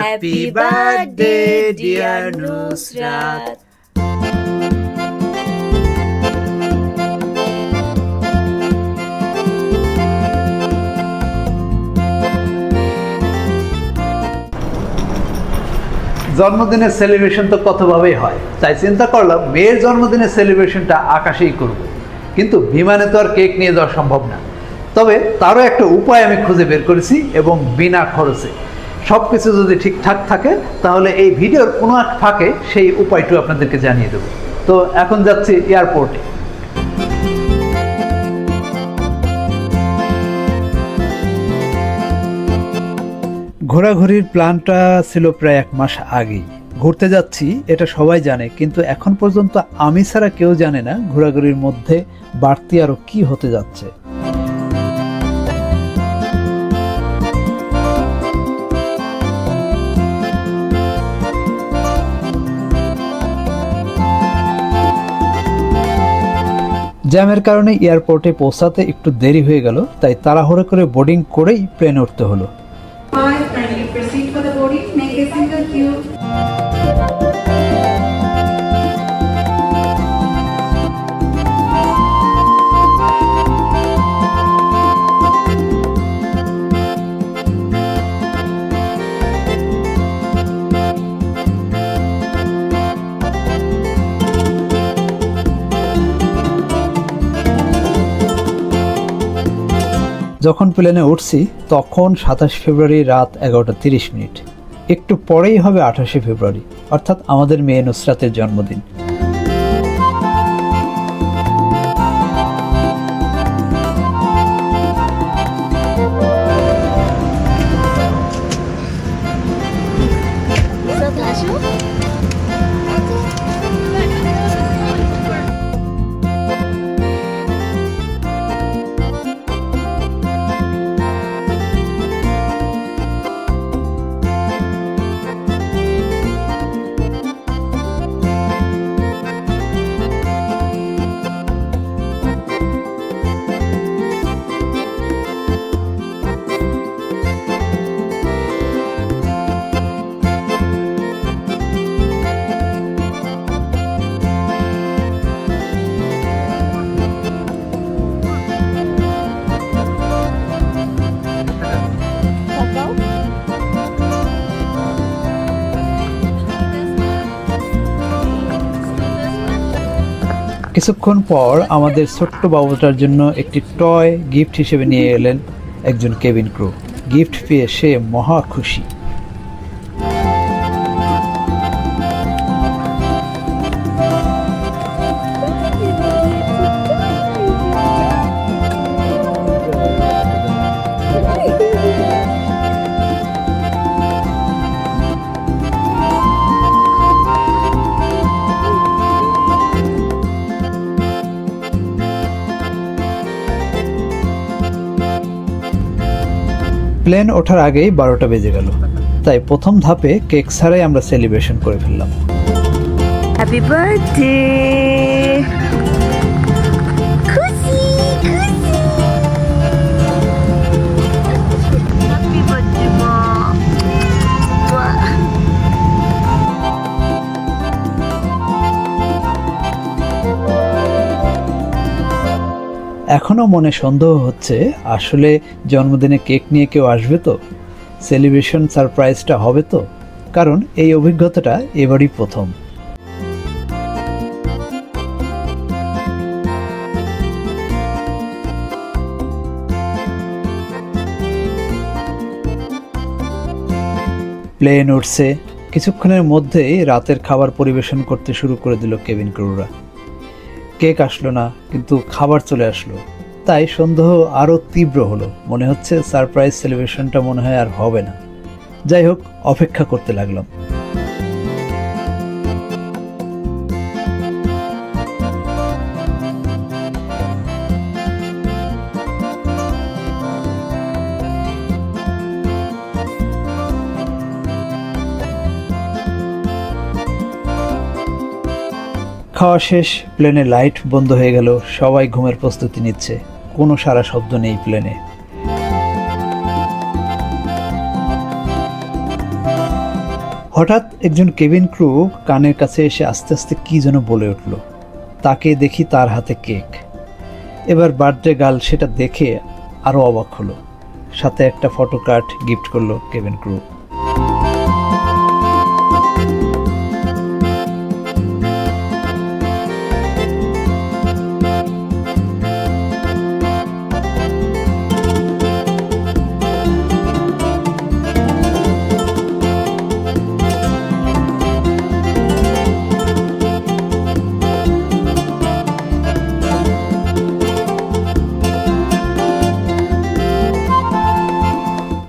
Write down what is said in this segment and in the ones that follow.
Happy birthday, dear Nusrat. জন্মদিনের celebration তো কতভাবেই হয়, তাই চিন্তা করলাম মেয়ের জন্মদিনের সেলিব্রেশনটা আকাশেই করব। কিন্তু বিমানে তো আর কেক নিয়ে যাওয়া সম্ভব না। তবে তারও একটা উপায় আমি খুঁজে বের করেছি এবং বিনা খরচে। সব কিছু যদি ঠিকঠাক থাকে তাহলে এই ভিডিওর কোনো এক ফাঁকে সেই উপায়টু আপনাদেরকে জানিয়ে দেবো। তো এখন যাচ্ছি এয়ারপোর্টে। ঘোরাঘুরির প্ল্যানটা ছিল প্রায় 1 মাস আগেই। ঘুরতে যাচ্ছি এটা সবাই জানে, কিন্তু এখন পর্যন্ত আমি ছাড়া কেউ জানে না ঘোরাঘুরির মধ্যে বাড়তি আরো কি হতে যাচ্ছে। জ্যামের কারণে এয়ারপোর্টে পৌঁছাতে একটু দেরি হয়ে গেল, তাই তাড়াহুড়ো করে বোর্ডিং করেই প্লেনে উঠতে হলো। Proceed for the boarding. Make a single queue. যখন প্লেনে উঠছি তখন 27 ফেব্রুয়ারি রাত 11:30। একটু পরেই হবে 28 ফেব্রুয়ারি, অর্থাৎ আমাদের মেয়ে নুসরাতের জন্মদিন। কিছুক্ষণ পর আমাদের ছোট্ট বাবুটার জন্য একটি টয় গিফট হিসেবে নিয়ে এলেন একজন কেবিন ক্রু। গিফট পেয়ে সে মহা খুশি। প্লেন ওঠার আগেই 12টা বেজে গেল, তাই প্রথম ধাপে কেক ছাড়াই আমরা সেলিব্রেশন করে ফেললাম। Happy birthday. খুশি খুশি। হ্যাপি বার্থডে মা। এখনো মনে সন্দেহ হচ্ছে, আসলে জন্মদিনে কেক নিয়ে কেউ আসবে তো, সেলিব্রেশন সারপ্রাইজটা হবে তো, কারণ এই অভিজ্ঞতাটা এবারই প্রথম। প্লেন উঠছে, কিছুক্ষণের মধ্যেই রাতের খাবার পরিবেশন করতে শুরু করে দিল কেবিন ক্রুরা। কেক আসলো না, কিন্তু খাবার চলে আসলো, তাই সন্দেহ আরও তীব্র হলো। মনে হচ্ছে সারপ্রাইজ সেলিব্রেশনটা মনে হয় আর হবে না। যাই হোক, অপেক্ষা করতে লাগলাম। খাওয়া শেষ, প্লেনে লাইট বন্ধ হয়ে গেল, সবাই ঘুমের প্রস্তুতি নিচ্ছে, কোনো সারা শব্দ নেই প্লেনে। হঠাৎ একজন কেবিন ক্রু কানের কাছে এসে আস্তে আস্তে কী যেন বলে উঠল। তাকে দেখি তার হাতে কেক। এবার বার্থডে গার্ল সেটা দেখে আরও অবাক হলো, সাথে একটা ফটো কার্ড গিফট করলো কেবিন ক্রু।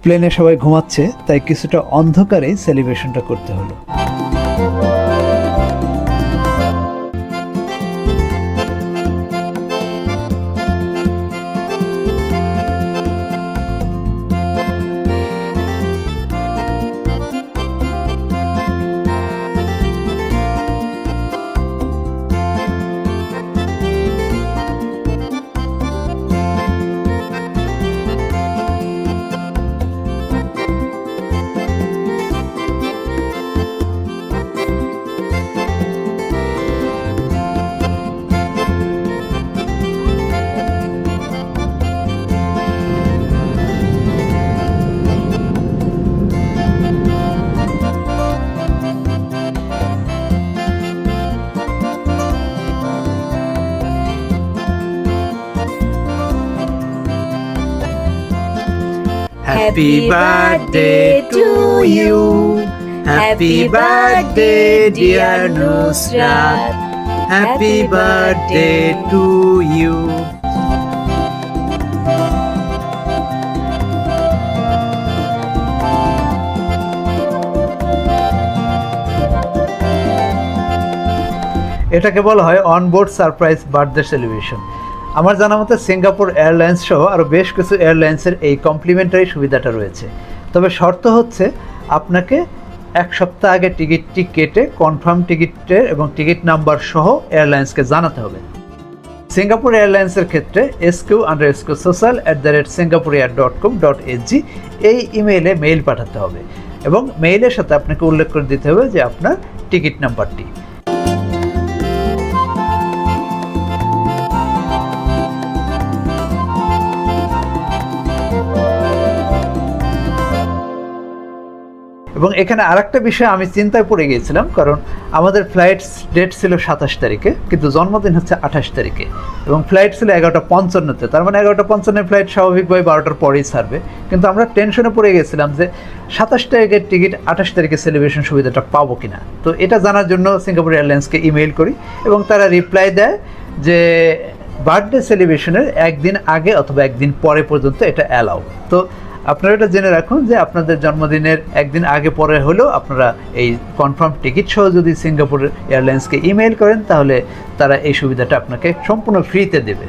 প্লেনে সবাই ঘুমাচ্ছে, তাই কিছুটা অন্ধকারে সেলিব্রেশনটা করতে হলো। Happy birthday to you. Happy birthday, dear Nusrat. Happy birthday to you. এটাকে বলা হয় অনবোর্ড সারপ্রাইজ বার্থডে সেলিব্রেশন। আমার জানা মতে সিঙ্গাপুর এয়ারলাইন্স সহ আরও বেশ কিছু এয়ারলাইন্সের এই কমপ্লিমেন্টারি সুবিধাটা রয়েছে। তবে শর্ত হচ্ছে আপনাকে 1 সপ্তাহ আগে টিকিটটি কেটে কনফার্ম টিকিটের এবং টিকিট নাম্বার সহ এয়ারলাইন্সকে জানাতে হবে। সিঙ্গাপুর এয়ারলাইন্সের ক্ষেত্রে sq_social@singapurair.com.sg এই ইমেইলে মেইল পাঠাতে হবে এবং মেইলের সাথে আপনাকে উল্লেখ করে দিতে হবে যে আপনার টিকিট নাম্বারটি। এবং এখানে আরেকটা বিষয় আমি চিন্তায় পড়ে গিয়েছিলাম, কারণ আমাদের ফ্লাইট ডেট ছিল 27 তারিখে, কিন্তু জন্মদিন হচ্ছে 28 তারিখে এবং ফ্লাইট ছিল 11:55-তে। তার মানে 11:55 ফ্লাইট স্বাভাবিকভাবে 12টার পরেই ছাড়বে, কিন্তু আমরা টেনশনে পড়ে গেছিলাম যে 27 তারিখের টিকিট 28 তারিখে সেলিব্রেশন সুবিধাটা পাবো কিনা। তো এটা জানার জন্য সিঙ্গাপুর এয়ারলাইন্সকে ইমেইল করি এবং তারা রিপ্লাই দেয় যে বার্থডে সেলিব্রেশনের একদিন আগে অথবা একদিন পরে পর্যন্ত এটা অ্যালাউ। তো আপনারা এটা জেনে রাখুন যে আপনাদের জন্মদিনের একদিন আগে পরে হলেও আপনারা এই কনফার্ম টিকিট সহ যদি সিঙ্গাপুর এয়ারলাইন্সকে ইমেইল করেন তাহলে তারা এই সুবিধাটা আপনাকে সম্পূর্ণ ফ্রিতে দেবে।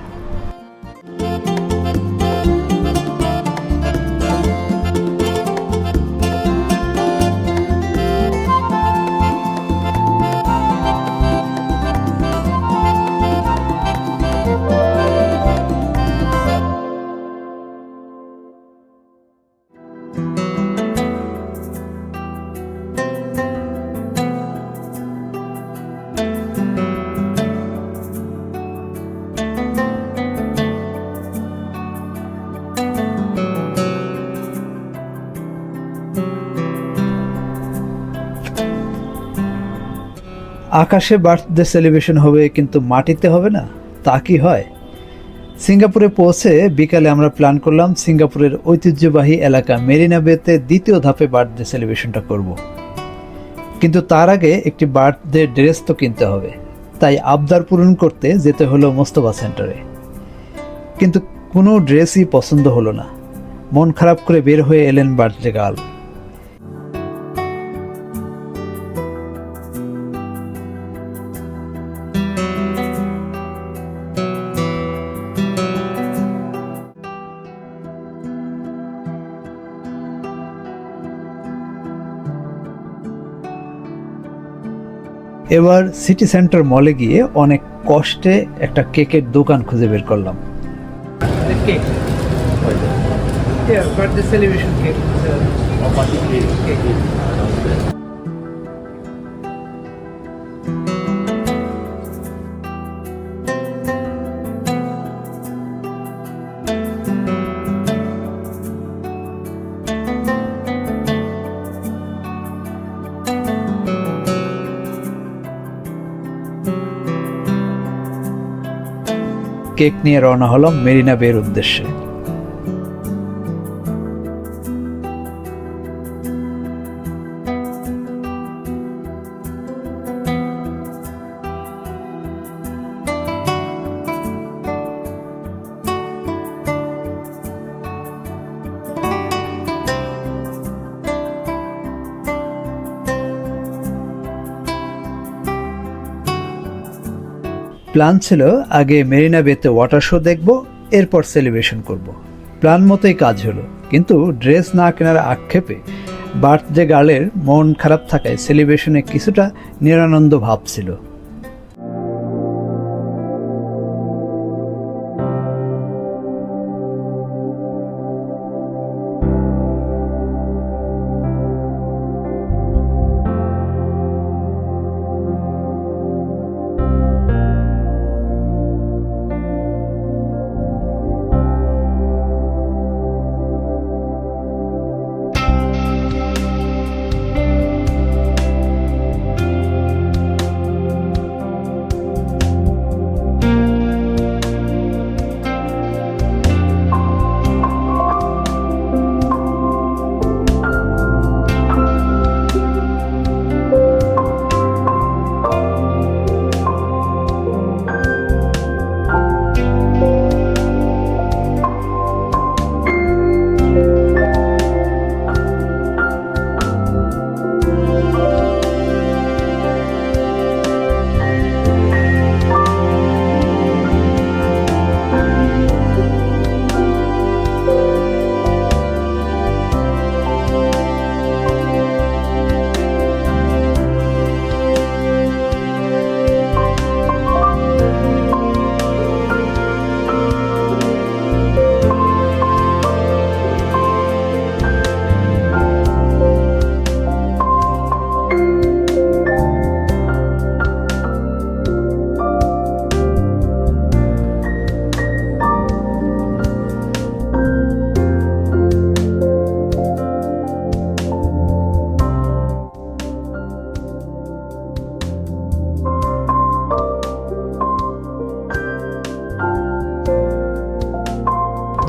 আকাশে বার্থডে সেলিব্রেশন হবে কিন্তু মাটিতে হবে না, তা কি হয়? সিঙ্গাপুরে পৌঁছে বিকালে আমরা প্ল্যান করলাম সিঙ্গাপুরের ঐতিহ্যবাহী এলাকা মেরিনা বেতে দ্বিতীয় ধাপে বার্থডে সেলিব্রেশনটা করব। কিন্তু তার আগে একটি বার্থডে ড্রেস তো কিনতে হবে, তাই আবদার পূরণ করতে যেতে হলো মোস্তফা সেন্টারে। কিন্তু কোনো ড্রেসই পছন্দ হলো না। মন খারাপ করে বের হয়ে এলেন বার্থডে গার্ল। এবার সিটি সেন্টার মলে গিয়ে অনেক কষ্টে একটা কেকের দোকান খুঁজে বের করলাম। কেক নিয়ে রওনা হলাম মেরিনা বের উদ্দেশ্যে। প্ল্যান ছিল আগে মেরিনা বেতে ওয়াটার শো দেখব, এরপর সেলিব্রেশন করব। প্ল্যান মতোই কাজ হলো, কিন্তু ড্রেস না কেনার আক্ষেপে বার্থডে গার্লের মন খারাপ থাকায় সেলিব্রেশনে কিছুটা নিরানন্দ ভাব ছিল।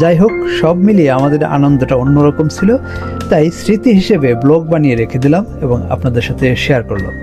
যাই হোক, সব মিলিয়ে আমাদের আনন্দটা অন্যরকম ছিল, তাই স্মৃতি হিসেবে ব্লগ বানিয়ে রেখে দিলাম এবং আপনাদের সাথে শেয়ার করলাম।